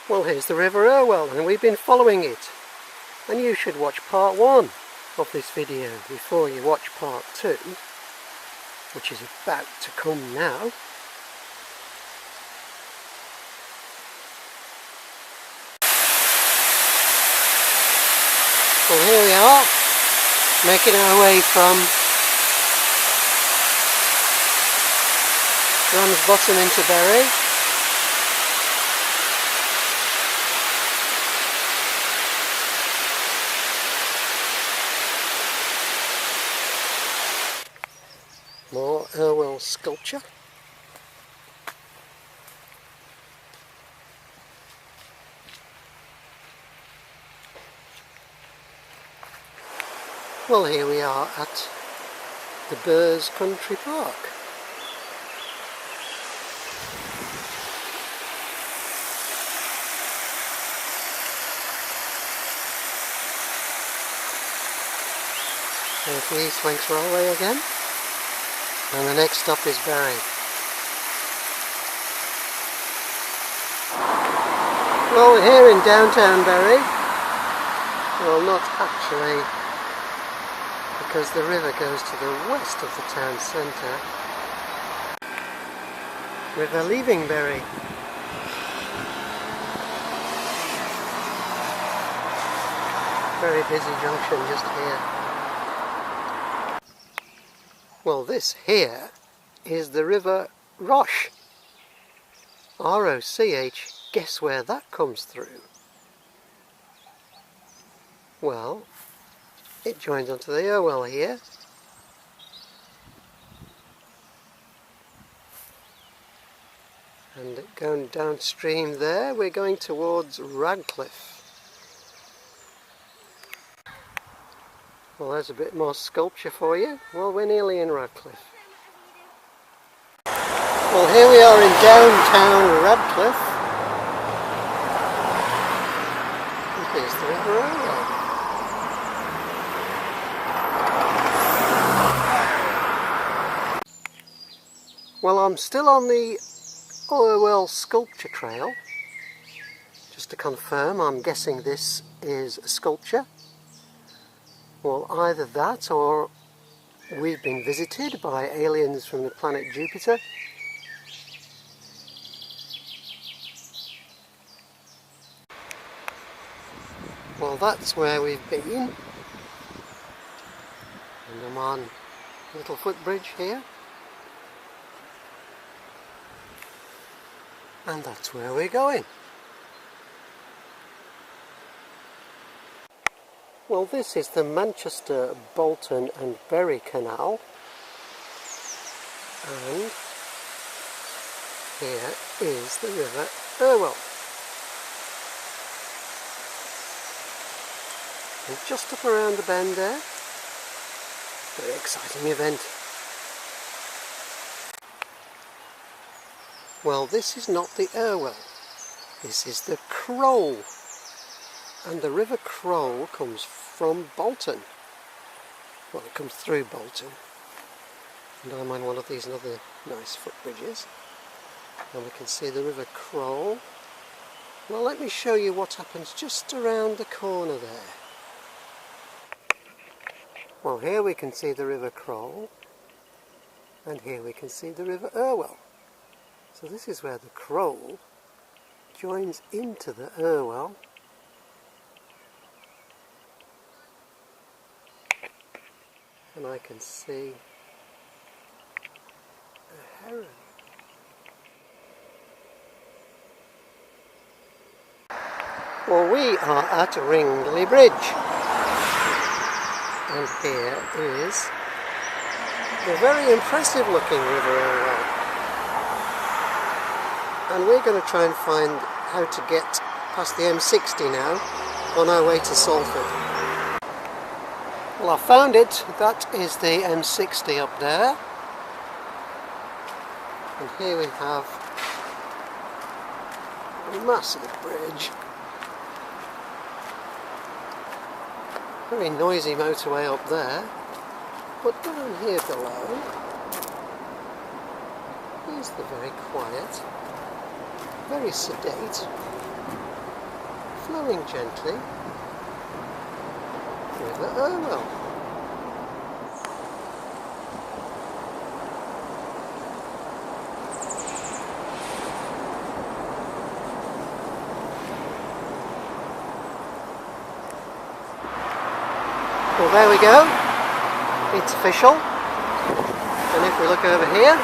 Well, here's the River Irwell, and we've been following it. And you should watch part 1 of this video before you watch part 2, which is about to come now. Well, here we are, making our way from Ramsbottom into Bury. More Irwell sculpture. Well, here we are at the Burrs Country Park. There's the East Lancs Railway again. And the next stop is Bury. Well, we're here in downtown Bury. Well, not actually, because the river goes to the west of the town centre. River leaving Bury. Very busy junction just here. Well, this here is the River Roche. R-O-C-H. Guess where that comes through? Well, it joins onto the Irwell here. And going downstream there, we're going towards Radcliffe. Well, there's a bit more sculpture for you. Well, we're nearly in Radcliffe. Well, here we are in downtown Radcliffe. And here's the River Irwell. Well, I'm still on the Irwell sculpture trail. Just to confirm, I'm guessing this is a sculpture. Well, either that or we've been visited by aliens from the planet Jupiter. Well, that's where we've been. And I'm on a little footbridge here. And that's where we're going. Well, this is the Manchester, Bolton and Bury Canal, and here is the River Irwell. And just up around the bend there, very exciting event. Well, this is not the Irwell, this is the Crowle. And the River Crowle comes from Bolton. Well, it comes through Bolton. And I'm on one of these other nice footbridges. And we can see the River Crowle. Well, let me show you what happens just around the corner there. Well, here we can see the River Crowle. And here we can see the River Irwell. So this is where the Crowle joins into the Irwell. And I can see a heron. Well, we are at Adelphi Bridge. And here is the very impressive looking River Irwell. And we're going to try and find how to get past the M60 now on our way to Salford. Well, I found it. That is the M60 up there. And here we have a massive bridge. Very noisy motorway up there. But down here below is the very quiet, very sedate flowing gently. River Irwell. Well, there we go. It's official. And if we look over here,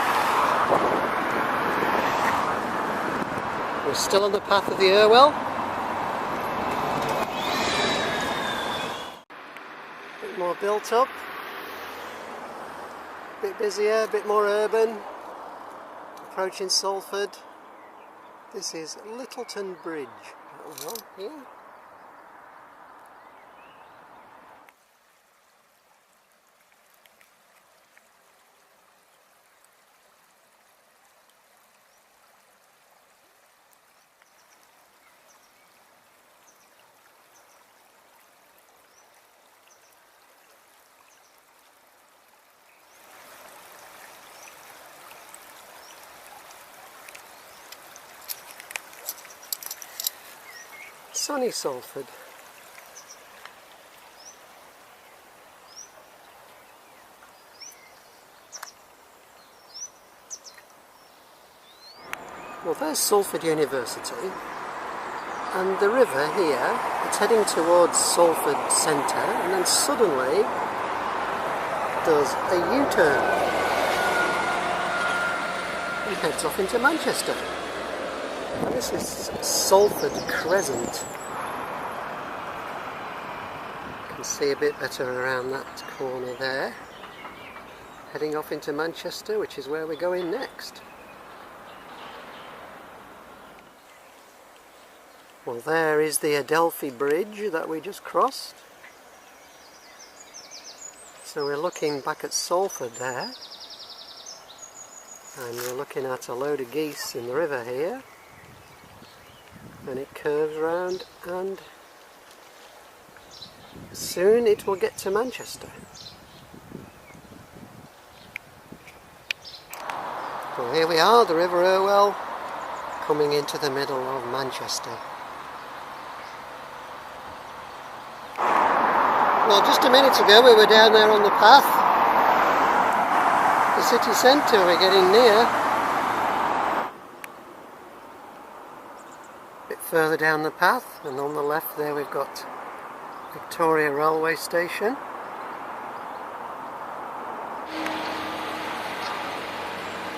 we're still on the path of the Irwell. A bit more built up, a bit busier, a bit more urban. Approaching Salford. This is Littleton Bridge. Well, here. Sunny Salford. Well, there's Salford University, and the river here, it's heading towards Salford Centre, and then suddenly does a U-turn and heads off into Manchester. And this is Salford Crescent. You can see a bit better around that corner there. Heading off into Manchester, which is where we're going next. Well, there is the Adelphi Bridge that we just crossed. So we're looking back at Salford there. And we're looking at a load of geese in the river here. And it curves round, and soon it will get to Manchester. Well, here we are, the River Irwell, coming into the middle of Manchester. Well, just a minute ago we were down there on the path. The city centre, we're getting near. Further down the path, and on the left there we've got Victoria Railway Station.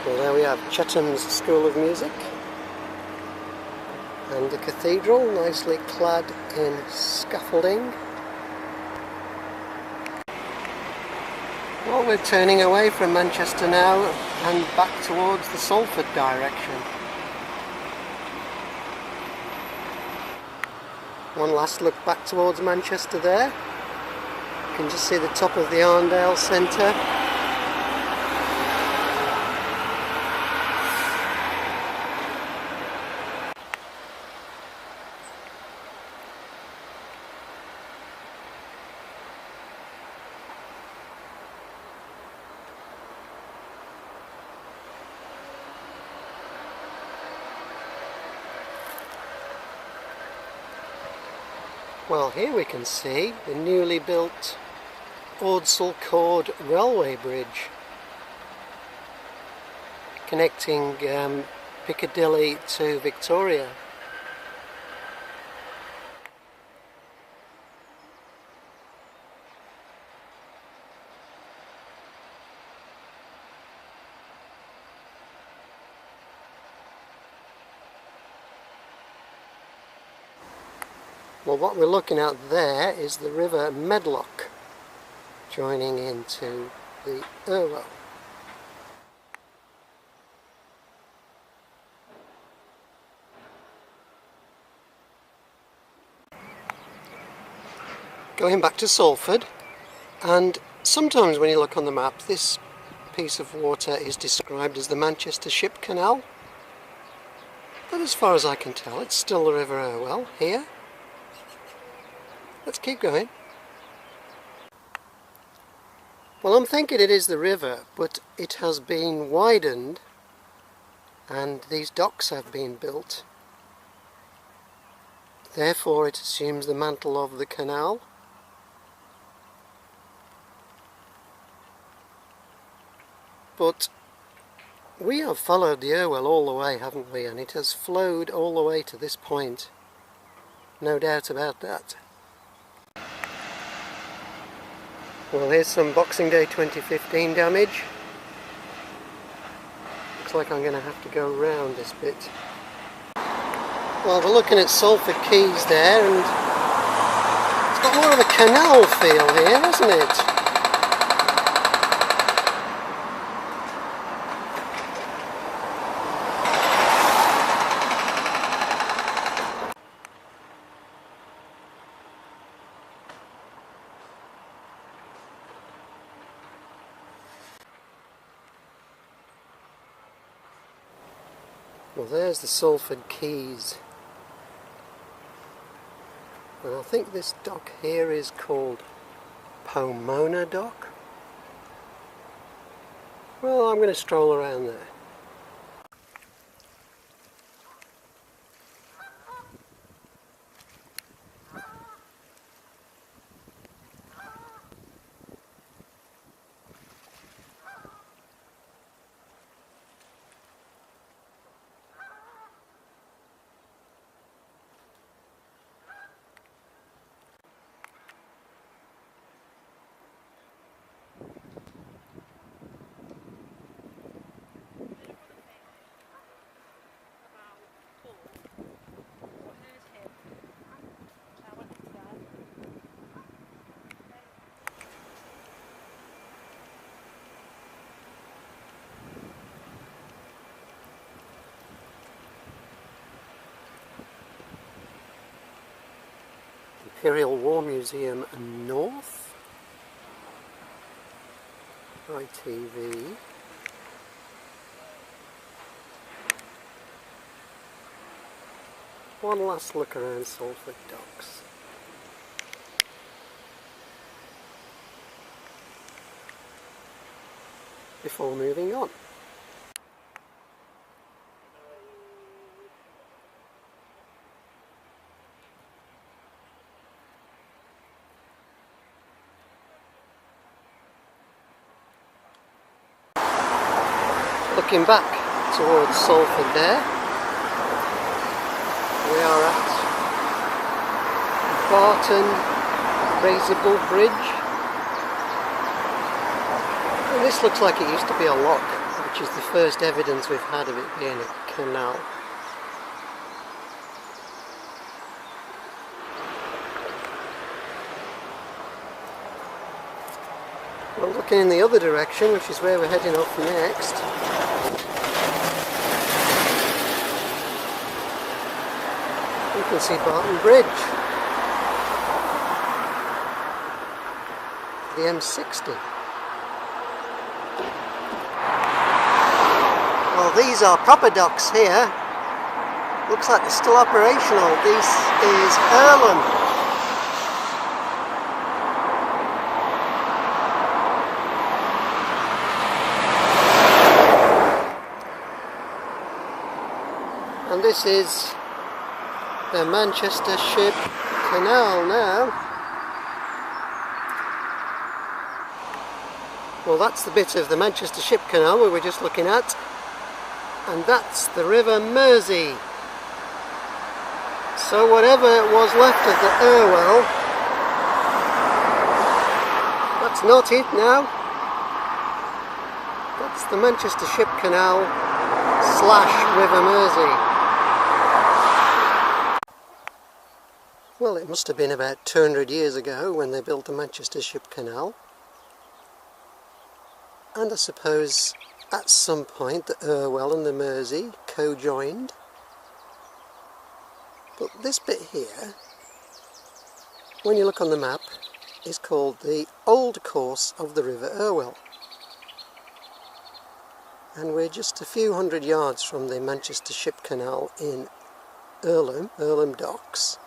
Well, there we have Chetham's School of Music and the cathedral, nicely clad in scaffolding. Well, we're turning away from Manchester now and back towards the Salford direction. One last look back towards Manchester there. You can just see the top of the Arndale Centre. Well, here we can see the newly built Ordsall Cord Railway Bridge connecting Piccadilly to Victoria. Well, what we're looking at there is the River Medlock joining into the Irwell. Going back to Salford, and sometimes when you look on the map this piece of water is described as the Manchester Ship Canal, but as far as I can tell it's still the River Irwell here. Let's keep going. Well, I'm thinking it is the river, but it has been widened and these docks have been built Therefore it assumes the mantle of the canal. But we have followed the Irwell all the way, haven't we? And it has flowed all the way to this point. No doubt about that. Well, here's some Boxing Day 2015 damage. Looks like I'm going to have to go round this bit. Well, we're looking at Salford Quays there, and it's got more of a canal feel here, hasn't it? Well, there's the Salford Quays. And I think this dock here is called Pomona Dock. Well, I'm going to stroll around there. Imperial War Museum North, ITV. One last look around Salford Docks. Before moving on. Looking back towards Salford there, we are at Barton Raisable Bridge, and this looks like it used to be a lock, which is the first evidence we've had of it being a canal. Well, looking in the other direction, which is where we're heading off next, you can see Barton Bridge, the M60. Well, these are proper docks here. Looks like they're still operational. This is Irwell. And this is the Manchester Ship Canal now. Well, that's the bit of the Manchester Ship Canal we were just looking at, and that's the River Mersey. So whatever was left of the Irwell, that's not it now. That's the Manchester Ship Canal / River Mersey. Well, it must have been about 200 years ago when they built the Manchester Ship Canal. And I suppose at some point the Irwell and the Mersey co-joined. But this bit here, when you look on the map, is called the Old Course of the River Irwell. And we're just a few hundred yards from the Manchester Ship Canal in Irwell Docks.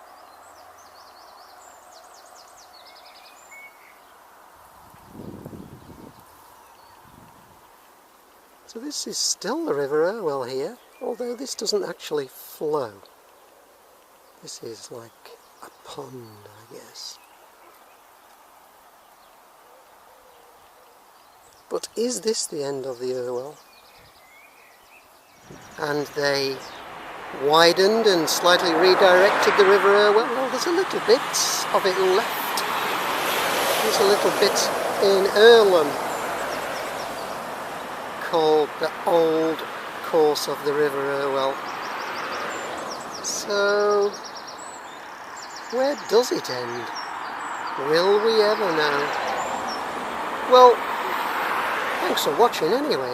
So this is still the River Irwell here, although this doesn't actually flow. This is like a pond, I guess. But is this the end of the Irwell? And they widened and slightly redirected the River Irwell? Well, there's a little bit of it left. There's a little bit in Irwell called the old course of the River Irwell. So, where does it end? Will we ever know? Well, thanks for watching anyway.